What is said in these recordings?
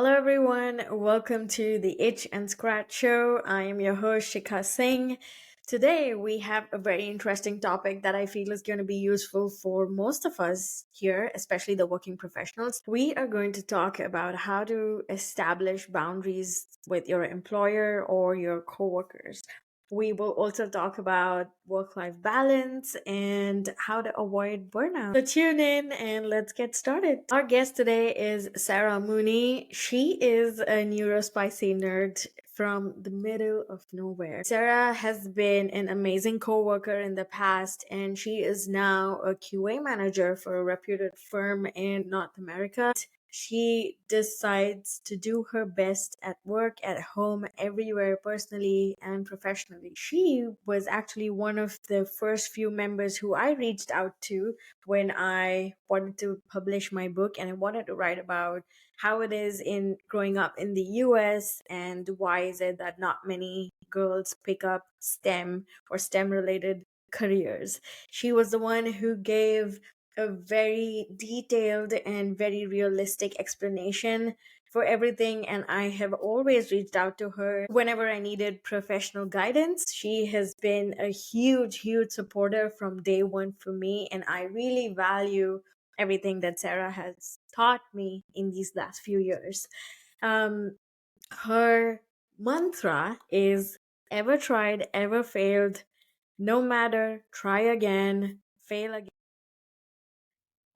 Hello, everyone. Welcome to the Itch and Scratch Show. I am your host, Shikha Singh. Today, we have a very interesting topic that I feel is going to be useful for most of us here, especially the working professionals. We are going to talk about how to establish boundaries with your employer or your coworkers. We will also talk about work life balance and how to avoid burnout. So tune in and let's get started. Our guest today is Sara Mooney. She is a neurospicy nerd from the middle of nowhere. Sarah has been an amazing coworker in the past, and she is now a QA manager for a reputed firm in North America. She decides to do her best at work, at home, everywhere, personally and professionally. She was actually one of the first few members who I reached out to when I wanted to publish my book and I wanted to write about how it is in growing up in the US and why is it that not many girls pick up STEM or STEM related careers. She was the one who gave a very detailed and very realistic explanation for everything, and I have always reached out to her whenever I needed professional guidance. She has been a huge supporter from day one for me, and I really value everything that Sarah has taught me in these last few years. Her mantra is ever tried, ever failed, no matter, try again, fail again.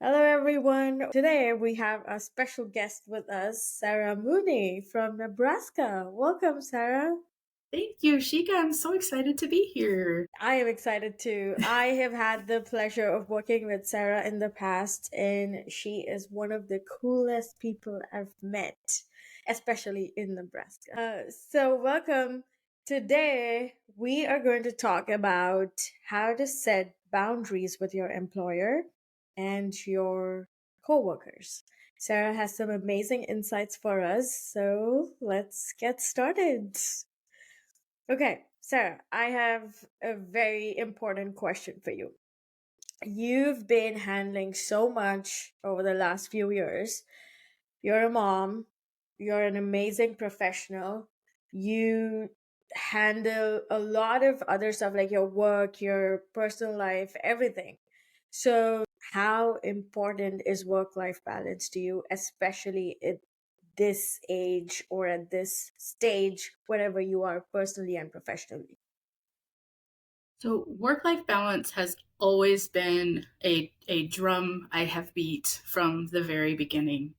Hello, everyone. Today we have a special guest with us, Sara Mooney from Nebraska. Welcome, Sarah. Thank you, Shika. I'm so excited to be here. I am excited too. I have had the pleasure of working with Sarah in the past, and she is one of the coolest people I've met, especially in Nebraska. So, welcome. Today, we are going to talk about how to set boundaries with your employer and your coworkers. Sarah has some amazing insights for us, so let's get started. Okay, Sarah, I have a very important question for you. You've been handling so much over the last few years. You're a mom, you're an amazing professional. You handle a lot of other stuff like your work, your personal life, everything. So, how important is work life balance to you, especially at this age or at this stage, wherever you are personally and professionally? So, work-life balance has always been a drum I have beat from the very beginning.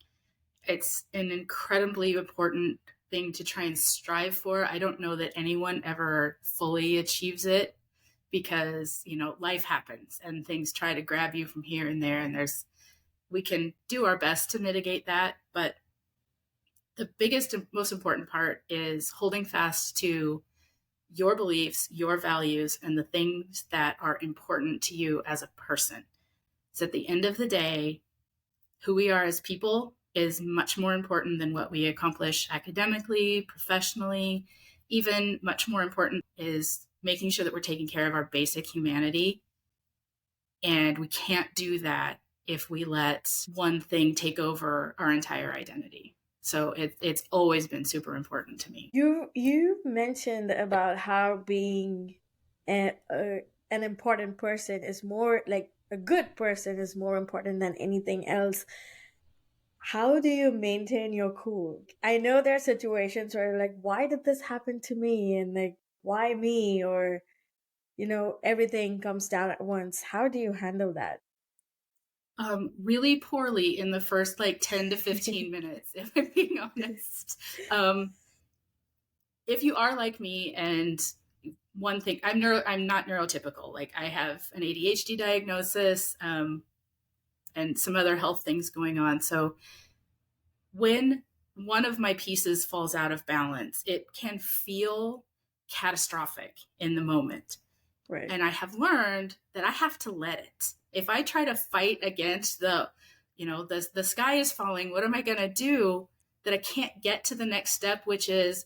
It's an incredibly important thing to try and strive for. I don't know that anyone ever fully achieves it because, life happens and things try to grab you from here and there. And we can do our best to mitigate that. But the biggest and most important part is holding fast to your beliefs, your values, and the things that are important to you as a person. So at the end of the day, who we are as people is much more important than what we accomplish academically, professionally. Even much more important is making sure that we're taking care of our basic humanity. And we can't do that if we let one thing take over our entire identity. So it's always been super important to me. You mentioned about how being an important person is more like a good person is more important than anything else. How do you maintain your cool? I know there are situations where like, why did this happen to me? And like, why me? Or, everything comes down at once. How do you handle that? Really poorly in the first 10 to 15 minutes, if I'm being honest. If you are like me, and one thing, I'm not neurotypical. Like, I have an ADHD diagnosis, and some other health things going on. So when one of my pieces falls out of balance, it can feel catastrophic in the moment. Right. And I have learned that I have to let it. If I try to fight against the sky is falling, what am I going to do? That I can't get to the next step, which is,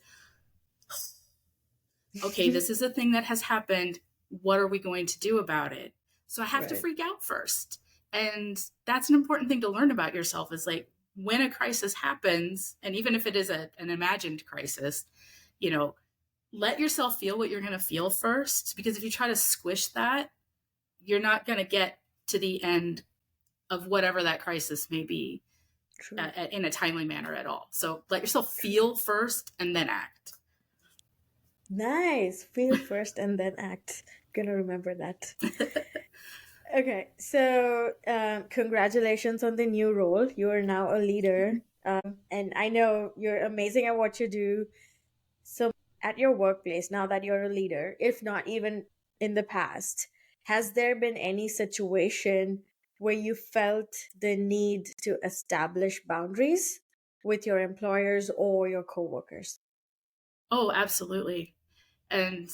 okay, this is a thing that has happened. What are we going to do about it? So I have to freak out first. And that's an important thing to learn about yourself, is like, when a crisis happens, and even if it is an imagined crisis, you know, let yourself feel what you're going to feel first, because if you try to squish that, you're not going to get to the end of whatever that crisis may be True. in a timely manner at all. So let yourself feel first and then act. Nice. Feel first and then act. Gonna remember that. Okay, so congratulations on the new role. You are now a leader, and I know you're amazing at what you do. So, at your workplace, now that you're a leader, if not even in the past, has there been any situation where you felt the need to establish boundaries with your employers or your coworkers? Oh, absolutely. And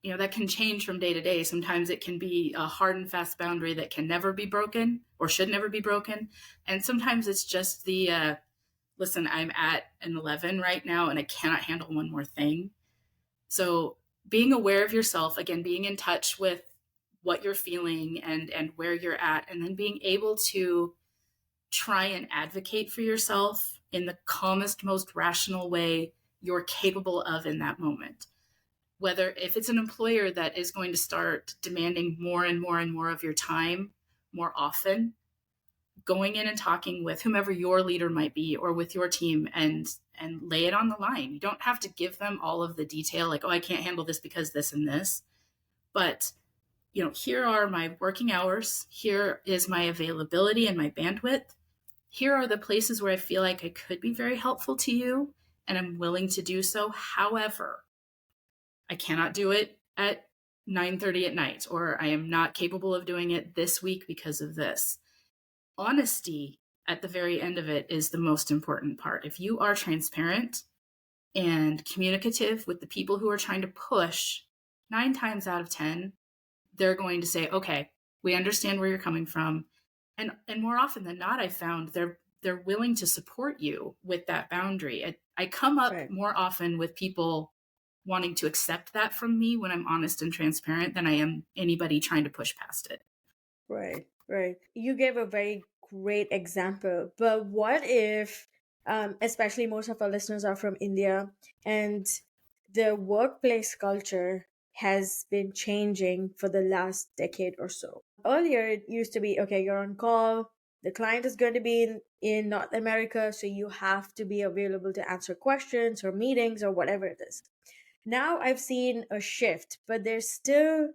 that can change from day to day. Sometimes it can be a hard and fast boundary that can never be broken or should never be broken. And sometimes it's just the listen, I'm at an 11 right now and I cannot handle one more thing. So being aware of yourself, again, being in touch with what you're feeling and where you're at, and then being able to try and advocate for yourself in the calmest, most rational way you're capable of in that moment. Whether if it's an employer that is going to start demanding more and more and more of your time more often, going in and talking with whomever your leader might be or with your team and lay it on the line. You don't have to give them all of the detail, like, oh, I can't handle this because this and this. But, here are my working hours. Here is my availability and my bandwidth. Here are the places where I feel like I could be very helpful to you, and I'm willing to do so. However, I cannot do it at 9:30 at night, or I am not capable of doing it this week because of this. Honesty at the very end of it is the most important part. If you are transparent and communicative with the people who are trying to push, 9 times out of 10, they're going to say, okay, we understand where you're coming from. And more often than not, I found they're willing to support you with that boundary. I come up Right. more often with people wanting to accept that from me when I'm honest and transparent than I am anybody trying to push past it. Right, right. You gave a very great example, but what if, especially most of our listeners are from India, and the workplace culture has been changing for the last decade or so? Earlier, it used to be okay, you're on call, the client is going to be in North America, so you have to be available to answer questions or meetings or whatever it is. Now I've seen a shift, but there's still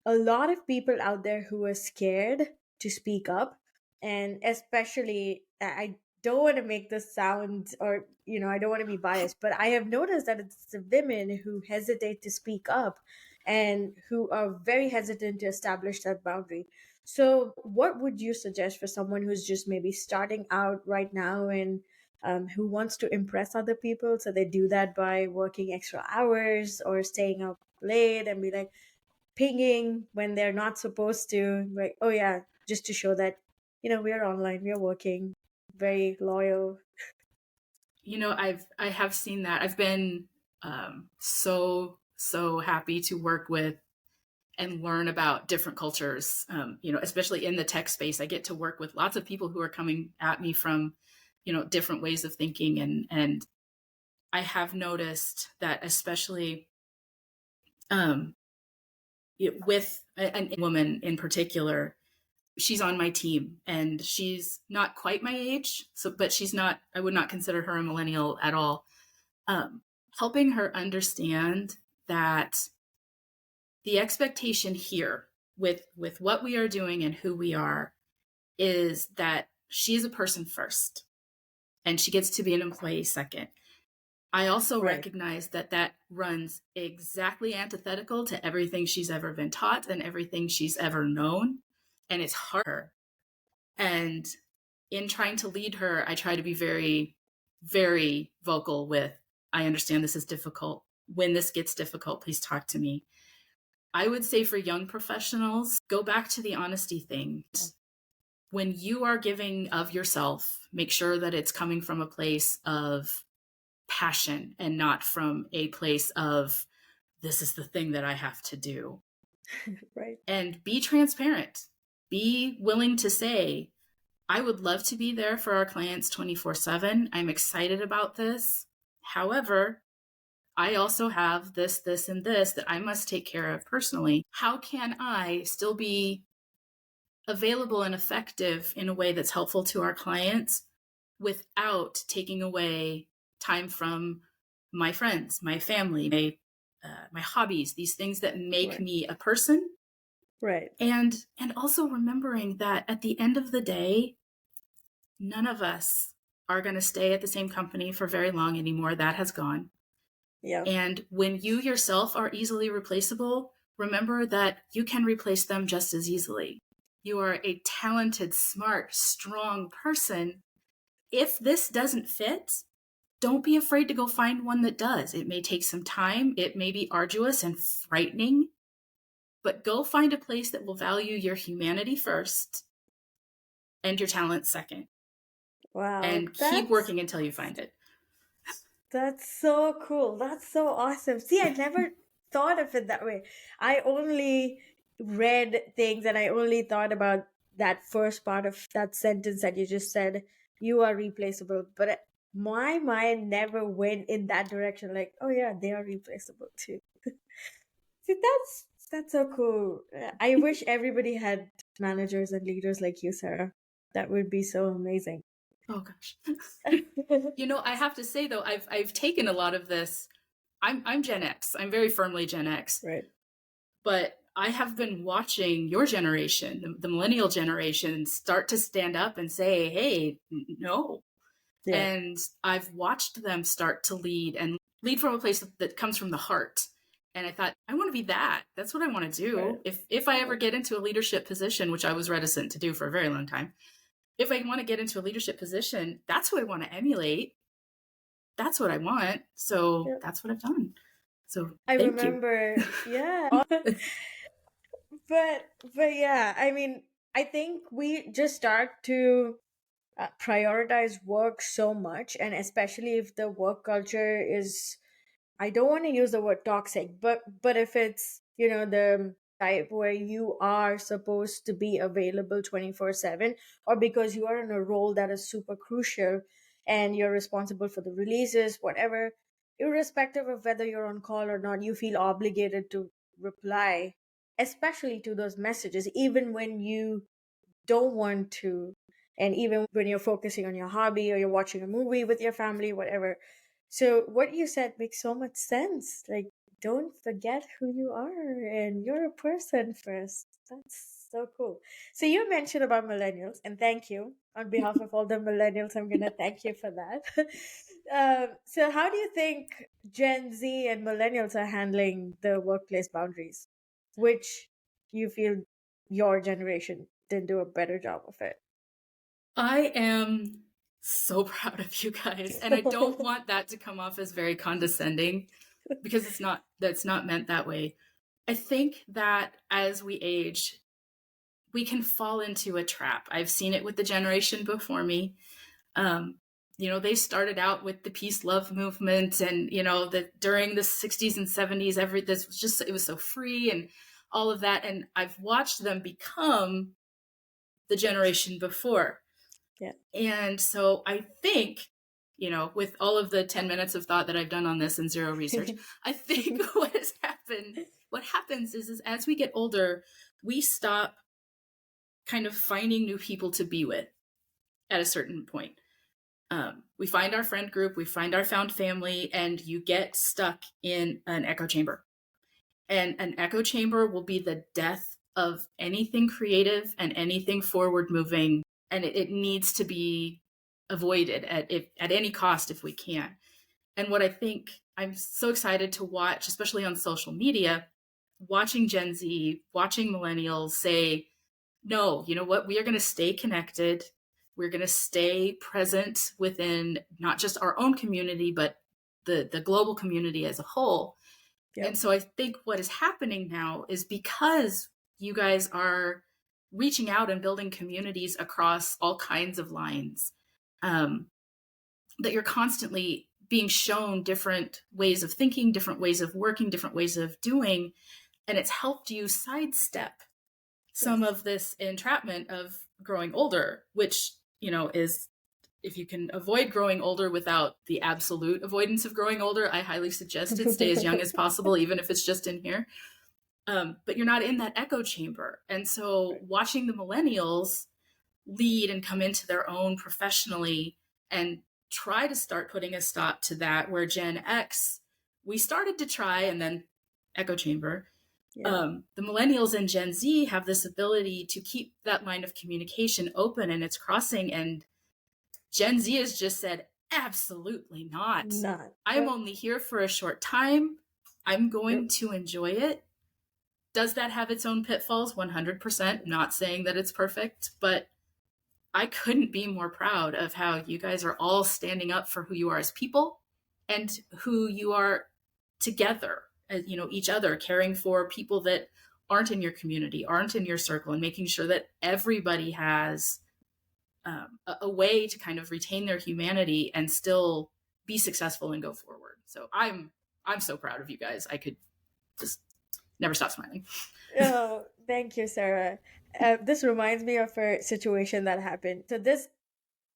a lot of people out there who are scared to speak up, and especially I don't want to make this sound, or I don't want to be biased, but I have noticed that it's the women who hesitate to speak up and who are very hesitant to establish that boundary. So what would you suggest for someone who's just maybe starting out right now, and who wants to impress other people, so they do that by working extra hours or staying up late and be like pinging when they're not supposed to, like, oh yeah, just to show that we are online, we are working, very loyal. I have seen that. I've been so happy to work with and learn about different cultures. Especially in the tech space, I get to work with lots of people who are coming at me from different ways of thinking, and I have noticed that, especially with a woman in particular. She's on my team and she's not quite my age, but she's not, I would not consider her a millennial at all. Um, Helping her understand that the expectation here with what we are doing and who we are is that she's a person first and she gets to be an employee second. I also Right. recognize that runs exactly antithetical to everything she's ever been taught and everything she's ever known. And it's hard. And in trying to lead her, I try to be very, very vocal with, I understand this is difficult. When this gets difficult, please talk to me. I would say for young professionals, go back to the honesty thing. When you are giving of yourself, make sure that it's coming from a place of passion and not from a place of, this is the thing that I have to do. Right. And be transparent. Be willing to say, I would love to be there for our clients 24/7. I'm excited about this. However, I also have this, and this that I must take care of personally. How can I still be available and effective in a way that's helpful to our clients without taking away time from my friends, my family, my hobbies, these things that make Right. me a person? Right. And also remembering that at the end of the day, none of us are going to stay at the same company for very long anymore. That has gone. Yeah. And when you yourself are easily replaceable, remember that you can replace them just as easily. You are a talented, smart, strong person. If this doesn't fit, don't be afraid to go find one that does. It may take some time, it may be arduous and frightening, but go find a place that will value your humanity first and your talent second, Wow. and keep working until you find it. That's so cool. That's so awesome. See, I never thought of it that way. I only read things and I only thought about that first part of that sentence that you just said, you are replaceable. But my mind never went in that direction. Like, oh yeah, they are replaceable too. See, that's so cool. I wish everybody had managers and leaders like you, Sarah. That would be so amazing. Oh gosh. I have to say though, I've taken a lot of this. I'm Gen X. I'm very firmly Gen X. Right. But I have been watching your generation, the millennial generation, start to stand up and say, "Hey, no." Yeah. And I've watched them start to lead and lead from a place that comes from the heart. And I thought, I want to be that. That's what I want to do. Right. If I ever get into a leadership position, which I was reticent to do for a very long time, if I want to get into a leadership position, that's what I want to emulate. That's what I want. So Yeah. that's what I've done. So I thank you. remember, yeah. But yeah, I mean, I think we just start to prioritize work so much, and especially if the work culture is, I don't want to use the word toxic, but if it's, the type where you are supposed to be available 24/7, or because you are in a role that is super crucial and you're responsible for the releases, whatever, irrespective of whether you're on call or not, you feel obligated to reply, especially to those messages, even when you don't want to, and even when you're focusing on your hobby or you're watching a movie with your family, whatever. So what you said makes so much sense. Like, don't forget who you are, and you're a person first. That's so cool. So you mentioned about millennials, and thank you on behalf of all the millennials. I'm gonna thank you for that. So how do you think Gen Z and millennials are handling the workplace boundaries, which you feel your generation didn't do a better job of it? I am so proud of you guys. And I don't want that to come off as very condescending, because that's not meant that way. I think that as we age, we can fall into a trap. I've seen it with the generation before me. They started out with the peace love movement, and that during the 60s and 70s, it was so free and all of that. And I've watched them become the generation before. Yeah. And so I think, with all of the 10 minutes of thought that I've done on this and zero research, I think what happens is as we get older, we stop kind of finding new people to be with at a certain point. We find our friend group, we find our found family, and you get stuck in an echo chamber. And an echo chamber will be the death of anything creative and anything forward moving. And it needs to be avoided at any cost if we can. And what I think I'm so excited to watch, especially on social media, watching Gen Z, watching millennials say, no, you know what? We are going to stay connected. We're going to stay present within not just our own community, but the global community as a whole. Yep. And so I think what is happening now is because you guys are reaching out and building communities across all kinds of lines, that you're constantly being shown different ways of thinking, different ways of working, different ways of doing. And it's helped you sidestep some Yes. of this entrapment of growing older, which, is, if you can avoid growing older without the absolute avoidance of growing older, I highly suggest it. Stay as young as possible, even if it's just in here. But you're not in that echo chamber. And so watching the millennials lead and come into their own professionally and try to start putting a stop to that, where Gen X, we started to try and then echo chamber. Yeah. The millennials and Gen Z have this ability to keep that line of communication open and it's crossing. And Gen Z has just said, absolutely not. Not. I'm only here for a short time. I'm going to enjoy it. Does that have its own pitfalls? 100%. Not saying that it's perfect, but I couldn't be more proud of how you guys are all standing up for who you are as people and who you are together, as, each other, caring for people that aren't in your community, aren't in your circle, and making sure that everybody has a way to kind of retain their humanity and still be successful and go forward. So I'm so proud of you guys. I could just never stop smiling. Oh, thank you, Sarah. This reminds me of a situation that happened. So this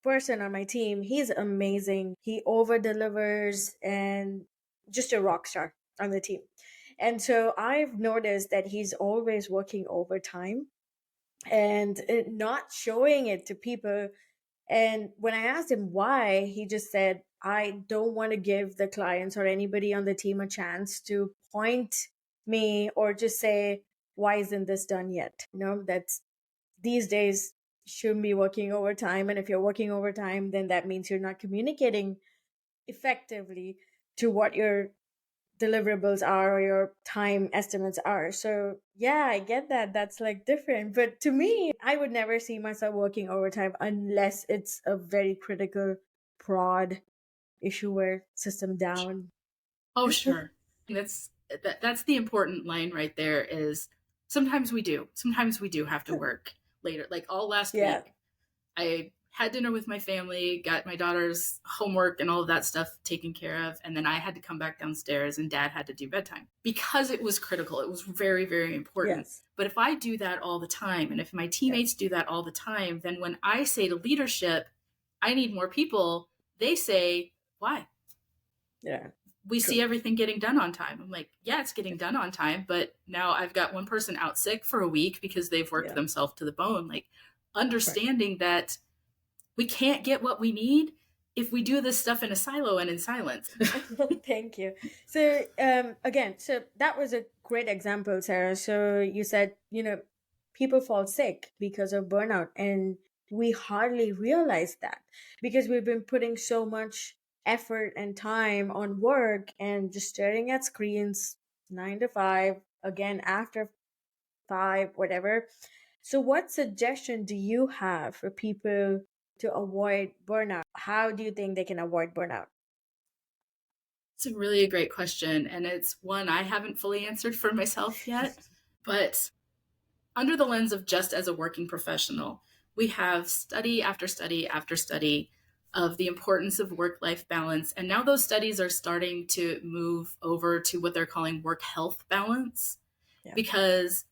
person on my team, he's amazing. He over delivers and just a rock star on the team. And so I've noticed that he's always working overtime and not showing it to people. And when I asked him why, he just said, I don't want to give the clients or anybody on the team a chance to point me or just say, why isn't this done yet? That's these days shouldn't be working overtime. And if you're working overtime, then that means you're not communicating effectively to what your deliverables are or your time estimates are. So yeah, I get that. That's like different. But to me, I would never see myself working overtime unless it's a very critical prod issue where system down. Oh, sure. That's the important line right there is sometimes we do. Sometimes we do have to work later. Like all last Yeah. week, I had dinner with my family, got my daughter's homework and all of that stuff taken care of, and then I had to come back downstairs and dad had to do bedtime because it was critical. It was very, very important. Yes. But if I do that all the time and if my teammates do that all the time, then when I say to leadership, I need more people, they say, why? Yeah. We see everything getting done on time. I'm like, yeah, it's getting done on time, but now I've got one person out sick for a week because they've worked themselves to the bone. Like understanding that we can't get what we need if we do this stuff in a silo and in silence. Thank you. So again, so that was a great example, Sarah. So you said, people fall sick because of burnout, and we hardly realize that because we've been putting so much effort and time on work and just staring at screens 9 to 5, again after 5, whatever. So what suggestion do you have for people to avoid burnout? How do you think they can avoid burnout? It's a really great question, and it's one I haven't fully answered for myself yet. But under the lens of just as a working professional, we have study after study after study of the importance of work-life balance. And now those studies are starting to move over to what they're calling work-health balance, because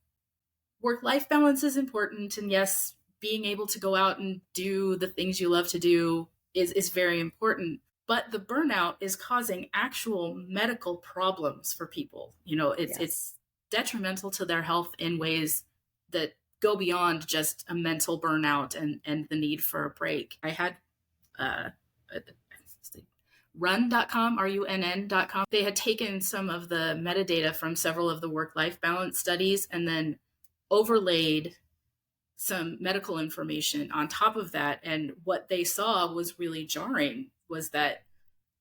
work-life balance is important. And yes, being able to go out and do the things you love to do is very important. But the burnout is causing actual medical problems for people. It's detrimental to their health in ways that go beyond just a mental burnout and the need for a break. I had run.com, RUNN.com. They had taken some of the metadata from several of the work-life balance studies and then overlaid some medical information on top of that. And what they saw was really jarring, was that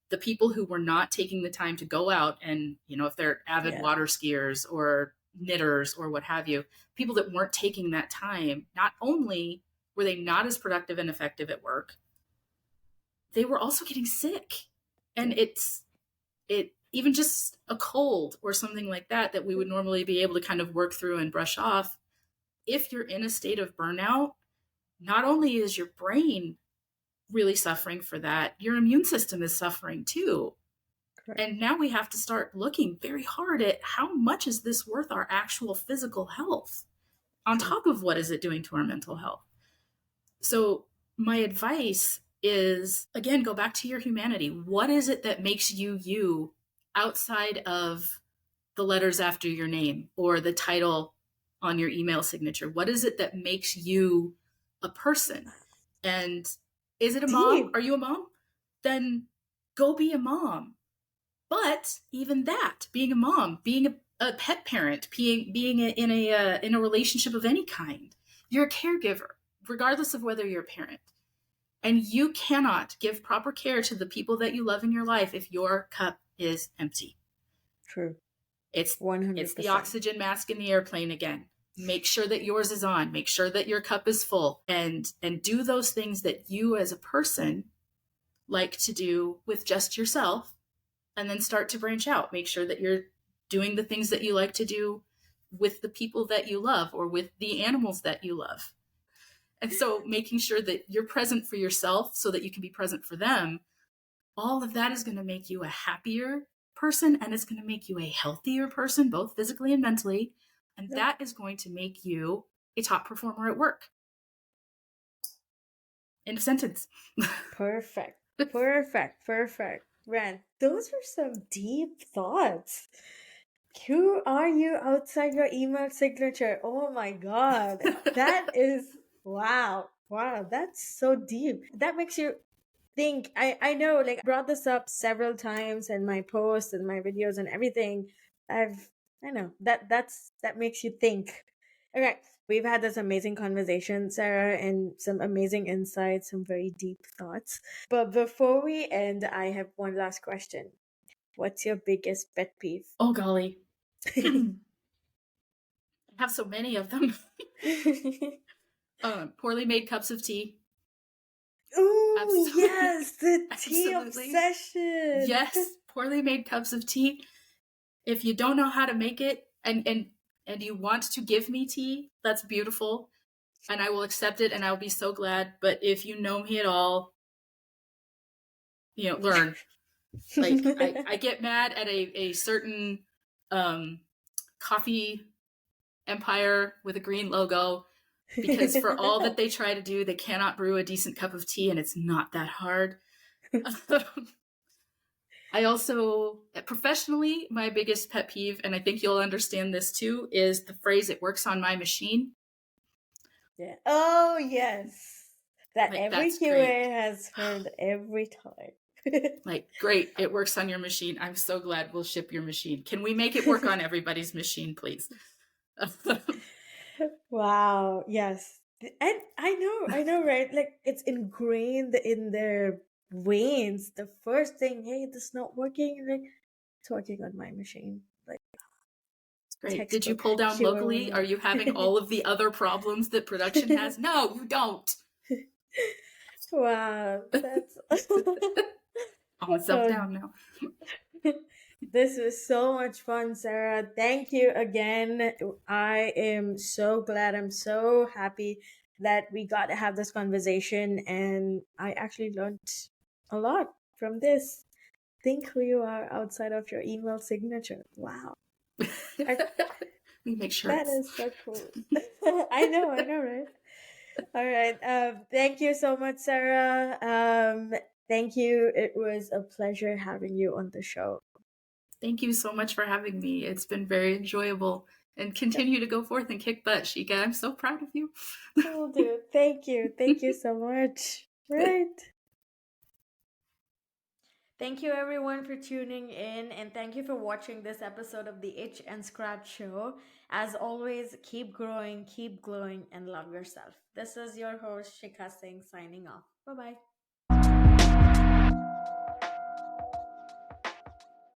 the people who were not taking the time to go out and, if they're avid water skiers or knitters or what have you, people that weren't taking that time, not only were they not as productive and effective at work, they were also getting sick. And it even just a cold or something like that we would normally be able to kind of work through and brush off. If you're in a state of burnout, not only is your brain really suffering for that, your immune system is suffering too. Correct. And now we have to start looking very hard at how much is this worth our actual physical health on top of what is it doing to our mental health. So, my advice is again, go back to your humanity. What is it that makes you you outside of the letters after your name or the title on your email signature? What is it that makes you a person? And is it a mom? Deep. Are you a mom? Then go be a mom. But even that, being a mom, being a pet parent, being in a relationship of any kind, you're a caregiver, regardless of whether you're a parent. And you cannot give proper care to the people that you love in your life if your cup is empty. True. It's it's the 100%. oxygen mask in the airplane again. Make sure that yours is on. Make sure that your cup is full, and do those things that you as a person like to do with just yourself, and then start to branch out. Make sure that you're doing the things that you like to do with the people that you love or with the animals that you love. And so making sure that you're present for yourself so that you can be present for them, all of that is going to make you a happier person, and it's going to make you a healthier person, both physically and mentally. And Yep. that is going to make you a top performer at work. End of sentence. Perfect. Perfect. Perfect. Ren, those were some deep thoughts. Who are you outside your email signature? Oh my God. That is wow. Wow. That's so deep. That makes you think. I know, like, I brought this up several times in my posts and my videos and everything. I know that makes you think. Okay, we've had this amazing conversation, Sarah, and some amazing insights, some very deep thoughts. But before we end, I have one last question. What's your biggest pet peeve? Oh, golly. I have so many of them. Poorly made cups of tea. Oh, Absolutely. yes, the tea Absolutely. obsession. Yes, poorly made cups of tea. If you don't know how to make it and you want to give me tea, that's beautiful. And I will accept it and I'll be so glad. But if you know me at all, learn. Like I get mad at a certain um, coffee empire with a green logo because for all that they try to do, they cannot brew a decent cup of tea, and it's not that hard. I also, professionally, my biggest pet peeve, and I think you'll understand this too, is the phrase, it works on my machine. Yeah. Oh, yes. That Like, every that's QA great. has heard every time. Like, great, it works on your machine. I'm so glad we'll ship your machine. Can we make it work on everybody's machine, please? Wow. Yes. And I know, right? Like, it's ingrained in their veins. The first thing, hey, this is not working. Like, it's working on my machine. Like, Great. Did you textbook pull down locally? Are you having QA101. all of the other problems that production has? No, you don't. Wow. That's. Calm myself Oh, down now. this was so much fun, Sarah. Thank you again. I am so glad. I'm so happy that we got to have this conversation, and I actually learned a lot from this. Think who you are outside of your email signature. Wow. I, We make that shirts. is so cool. I know, right? All right. Thank you so much, Sarah. Thank you. It was a pleasure having you on the show. Thank you so much for having me. It's been very enjoyable. And continue to go forth and kick butt, Shika. I'm so proud of you. Will do. Thank you. Thank you so much. Right. Thank you everyone for tuning in, and thank you for watching this episode of the Itch and Scratch Show. As always, keep growing, keep glowing, and love yourself. This is your host, Shika Singh, signing off. Bye bye.